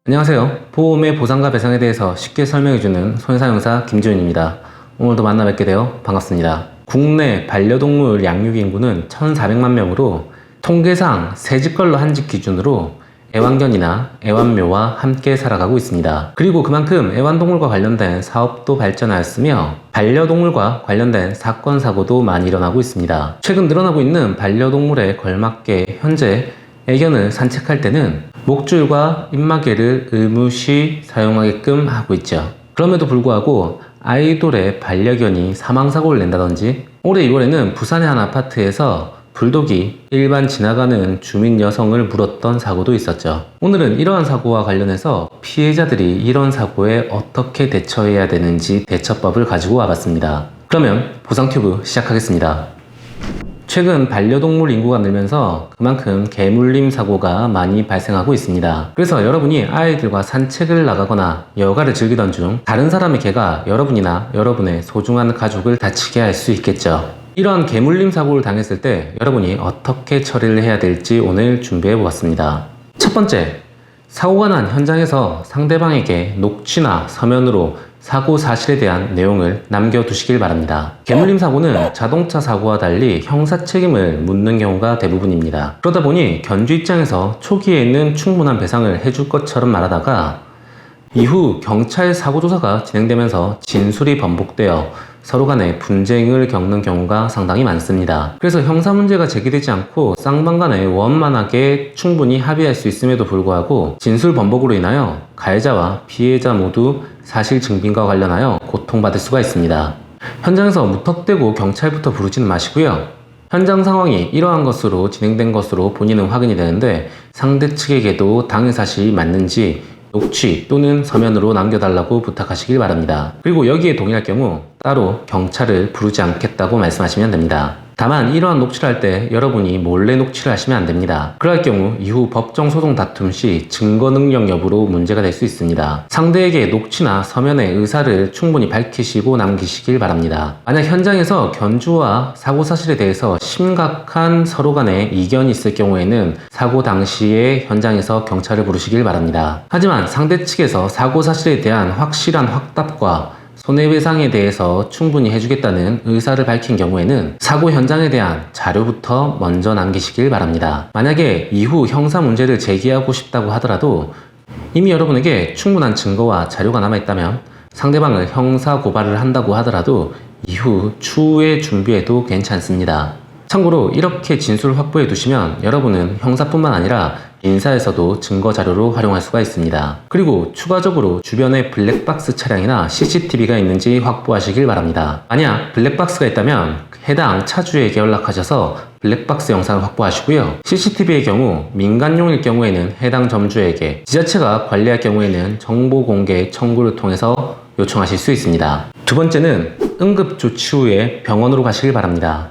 안녕하세요. 보험의 보상과 배상에 대해서 쉽게 설명해주는 손해상용사 김지훈입니다. 오늘도 만나 뵙게 되어 반갑습니다. 국내 반려동물 양육 인구는 1,400만 명으로 통계상 새집걸로 한집 기준으로 애완견이나 애완묘와 함께 살아가고 있습니다. 그리고 그만큼 애완동물과 관련된 사업도 발전하였으며 반려동물과 관련된 사건, 사고도 많이 일어나고 있습니다. 최근 늘어나고 있는 반려동물에 걸맞게 현재 애견을 산책할 때는 목줄과 입마개를 의무시 사용하게끔 하고 있죠. 그럼에도 불구하고 아이돌의 반려견이 사망사고를 낸다든지, 올해 2월에는 부산의 한 아파트에서 불독이 일반 지나가는 주민 여성을 물었던 사고도 있었죠. 오늘은 이러한 사고와 관련해서 피해자들이 이런 사고에 어떻게 대처해야 되는지 대처법을 가지고 와봤습니다. 그러면 보상튜브 시작하겠습니다. 최근 반려동물 인구가 늘면서 그만큼 개물림 사고가 많이 발생하고 있습니다. 그래서 여러분이 아이들과 산책을 나가거나 여가를 즐기던 중 다른 사람의 개가 여러분이나 여러분의 소중한 가족을 다치게 할 수 있겠죠. 이러한 개물림 사고를 당했을 때 여러분이 어떻게 처리를 해야 될지 오늘 준비해 보았습니다. 첫 번째, 사고가 난 현장에서 상대방에게 녹취나 서면으로 사고 사실에 대한 내용을 남겨두시길 바랍니다. 개물림 사고는 자동차 사고와 달리 형사 책임을 묻는 경우가 대부분입니다. 그러다 보니 견주 입장에서 초기에는 충분한 배상을 해줄 것처럼 말하다가 이후 경찰 사고조사가 진행되면서 진술이 번복되어 서로 간에 분쟁을 겪는 경우가 상당히 많습니다. 그래서 형사 문제가 제기되지 않고 쌍방 간에 원만하게 충분히 합의할 수 있음에도 불구하고 진술 번복으로 인하여 가해자와 피해자 모두 사실 증빙과 관련하여 고통받을 수가 있습니다. 현장에서 무턱대고 경찰부터 부르지는 마시고요. 현장 상황이 이러한 것으로 진행된 것으로 본인은 확인이 되는데 상대 측에게도 당해 사실이 맞는지 녹취 또는 서면으로 남겨달라고 부탁하시길 바랍니다. 그리고 여기에 동의할 경우 따로 경찰을 부르지 않겠다고 말씀하시면 됩니다. 다만 이러한 녹취를 할 때 여러분이 몰래 녹취를 하시면 안 됩니다. 그럴 경우 이후 법정 소송 다툼 시 증거 능력 여부로 문제가 될 수 있습니다. 상대에게 녹취나 서면의 의사를 충분히 밝히시고 남기시길 바랍니다. 만약 현장에서 견주와 사고 사실에 대해서 심각한 서로 간의 이견이 있을 경우에는 사고 당시에 현장에서 경찰을 부르시길 바랍니다. 하지만 상대 측에서 사고 사실에 대한 확실한 확답과 손해배상에 대해서 충분히 해주겠다는 의사를 밝힌 경우에는 사고 현장에 대한 자료부터 먼저 남기시길 바랍니다. 만약에 이후 형사 문제를 제기하고 싶다고 하더라도 이미 여러분에게 충분한 증거와 자료가 남아있다면 상대방을 형사 고발을 한다고 하더라도 이후 추후에 준비해도 괜찮습니다. 참고로 이렇게 진술을 확보해 두시면 여러분은 형사뿐만 아니라 민사에서도 증거 자료로 활용할 수가 있습니다. 그리고 추가적으로 주변에 블랙박스 차량이나 CCTV가 있는지 확보하시길 바랍니다. 만약 블랙박스가 있다면 해당 차주에게 연락하셔서 블랙박스 영상을 확보하시고요. CCTV의 경우 민간용일 경우에는 해당 점주에게, 지자체가 관리할 경우에는 정보 공개 청구를 통해서 요청하실 수 있습니다. 두 번째는 응급조치 후에 병원으로 가시길 바랍니다.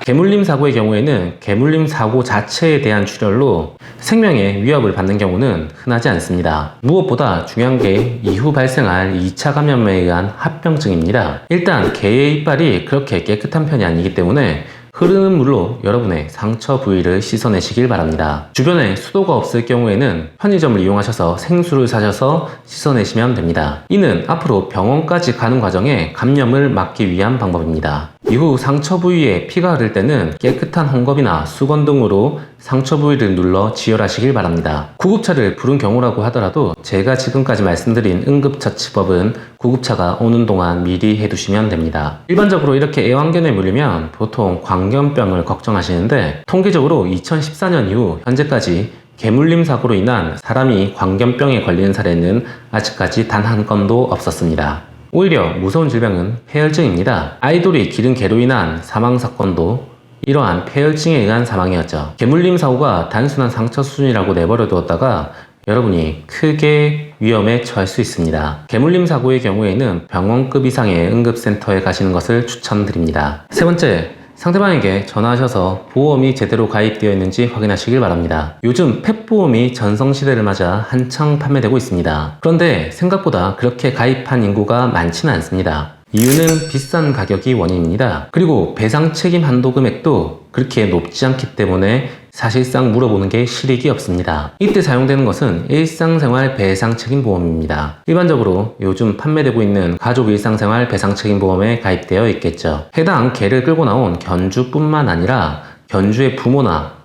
개물림 사고의 경우에는 개물림 사고 자체에 대한 출혈로 생명에 위협을 받는 경우는 흔하지 않습니다. 무엇보다 중요한 게 이후 발생할 2차 감염에 의한 합병증입니다. 일단 개의 이빨이 그렇게 깨끗한 편이 아니기 때문에 흐르는 물로 여러분의 상처 부위를 씻어내시길 바랍니다. 주변에 수도가 없을 경우에는 편의점을 이용하셔서 생수를 사셔서 씻어내시면 됩니다. 이는 앞으로 병원까지 가는 과정에 감염을 막기 위한 방법입니다. 이후 상처 부위에 피가 흐를 때는 깨끗한 헝겊이나 수건 등으로 상처 부위를 눌러 지혈하시길 바랍니다. 구급차를 부른 경우라고 하더라도 제가 지금까지 말씀드린 응급처치법은 구급차가 오는 동안 미리 해두시면 됩니다. 일반적으로 이렇게 애완견에 물리면 보통 광견병을 걱정하시는데 통계적으로 2014년 이후 현재까지 개물림 사고로 인한 사람이 광견병에 걸리는 사례는 아직까지 단 한 건도 없었습니다. 오히려 무서운 질병은 폐혈증입니다. 아이돌이 기른 개로 인한 사망 사건도 이러한 폐혈증에 의한 사망이었죠. 개물림 사고가 단순한 상처 수준이라고 내버려 두었다가 여러분이 크게 위험에 처할 수 있습니다. 개물림 사고의 경우에는 병원급 이상의 응급센터에 가시는 것을 추천드립니다. 세 번째, 상대방에게 전화하셔서 보험이 제대로 가입되어 있는지 확인하시길 바랍니다. 요즘 펫보험이 전성시대를 맞아 한창 판매되고 있습니다. 그런데 생각보다 그렇게 가입한 인구가 많지는 않습니다. 이유는 비싼 가격이 원인입니다. 그리고 배상 책임 한도 금액도 그렇게 높지 않기 때문에 사실상 물어보는 게 실익이 없습니다. 이때 사용되는 것은 일상생활 배상책임보험입니다. 일반적으로 요즘 판매되고 있는 가족 일상생활 배상책임보험에 가입되어 있겠죠. 해당 개를 끌고 나온 견주뿐만 아니라 견주의 부모나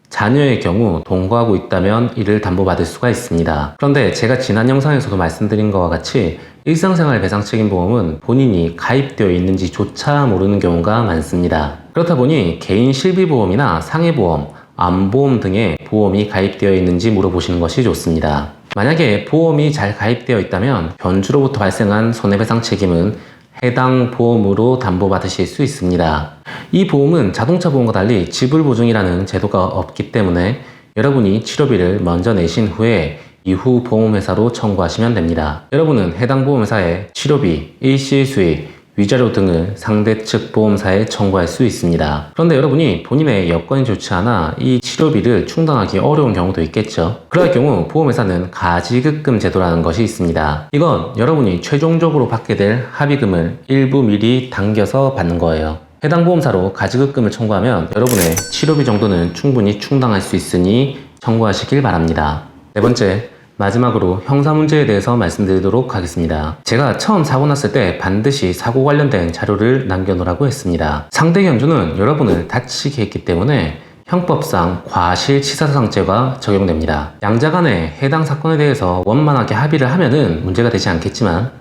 자녀의 경우 동거하고 있다면 이를 담보받을 수가 있습니다. 그런데 제가 지난 영상에서도 말씀드린 것과 같이 일상생활 배상책임보험은 본인이 가입되어 있는지조차 모르는 경우가 많습니다. 그렇다 보니 개인 실비보험이나 상해보험, 암보험 등의 보험이 가입되어 있는지 물어보시는 것이 좋습니다. 만약에 보험이 잘 가입되어 있다면 견주로부터 발생한 손해배상 책임은 해당 보험으로 담보받으실 수 있습니다. 이 보험은 자동차 보험과 달리 지불보증이라는 제도가 없기 때문에 여러분이 치료비를 먼저 내신 후에 이후 보험회사로 청구하시면 됩니다. 여러분은 해당 보험회사에 치료비, 일시수익, 위자료 등을 상대 측 보험사에 청구할 수 있습니다. 그런데 여러분이 본인의 여건이 좋지 않아 이 치료비를 충당하기 어려운 경우도 있겠죠. 그럴 경우 보험회사는 가지급금 제도라는 것이 있습니다. 이건 여러분이 최종적으로 받게 될 합의금을 일부 미리 당겨서 받는 거예요. 해당 보험사로 가지급금을 청구하면 여러분의 치료비 정도는 충분히 충당할 수 있으니 청구하시길 바랍니다. 네 번째, 마지막으로 형사 문제에 대해서 말씀드리도록 하겠습니다. 제가 처음 사고 났을 때 반드시 사고 관련된 자료를 남겨놓으라고 했습니다. 상대 견주는 여러분을 다치게 했기 때문에 형법상 과실치사상죄가 적용됩니다. 양자 간에 해당 사건에 대해서 원만하게 합의를 하면은 문제가 되지 않겠지만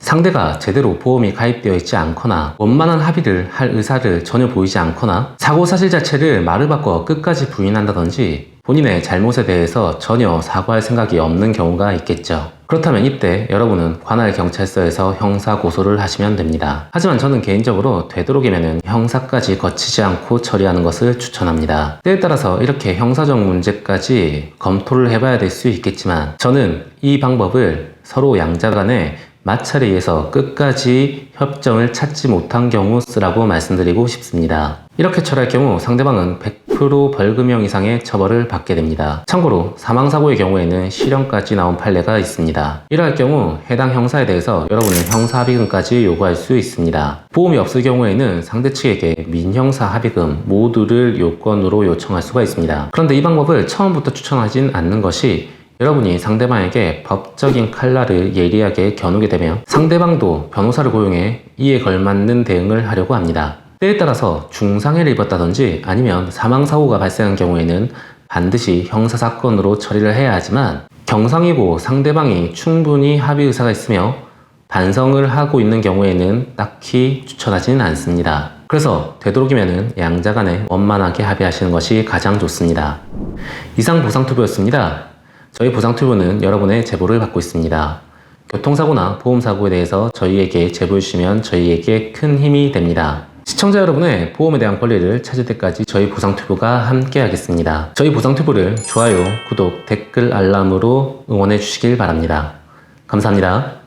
상대가 제대로 보험이 가입되어 있지 않거나 원만한 합의를 할 의사를 전혀 보이지 않거나 사고 사실 자체를 말을 바꿔 끝까지 부인한다든지 본인의 잘못에 대해서 전혀 사과할 생각이 없는 경우가 있겠죠. 그렇다면 이때 여러분은 관할 경찰서에서 형사 고소를 하시면 됩니다. 하지만 저는 개인적으로 되도록이면 형사까지 거치지 않고 처리하는 것을 추천합니다. 때에 따라서 이렇게 형사적 문제까지 검토를 해봐야 될 수 있겠지만 저는 이 방법을 서로 양자 간에 마찰에 의해서 끝까지 협정을 찾지 못한 경우 쓰라고 말씀드리고 싶습니다. 이렇게 처리할 경우 상대방은 100% 벌금형 이상의 처벌을 받게 됩니다. 참고로 사망사고의 경우에는 실형까지 나온 판례가 있습니다. 이러할 경우 해당 형사에 대해서 여러분은 형사합의금까지 요구할 수 있습니다. 보험이 없을 경우에는 상대 측에게 민형사 합의금 모두를 요건으로 요청할 수가 있습니다. 그런데 이 방법을 처음부터 추천하진 않는 것이 여러분이 상대방에게 법적인 칼날을 예리하게 겨누게 되면 상대방도 변호사를 고용해 이에 걸맞는 대응을 하려고 합니다. 때에 따라서 중상해를 입었다든지 아니면 사망사고가 발생한 경우에는 반드시 형사사건으로 처리를 해야 하지만 경상이고 상대방이 충분히 합의 의사가 있으며 반성을 하고 있는 경우에는 딱히 추천하지는 않습니다. 그래서 되도록이면 양자 간에 원만하게 합의하시는 것이 가장 좋습니다. 이상 보상투부였습니다. 저희 보상투부는 여러분의 제보를 받고 있습니다. 교통사고나 보험사고에 대해서 저희에게 제보해 주시면 저희에게 큰 힘이 됩니다. 시청자 여러분의 보험에 대한 권리를 찾을 때까지 저희 보상투부가 함께 하겠습니다. 저희 보상투부를 좋아요, 구독, 댓글, 알람으로 응원해 주시길 바랍니다. 감사합니다.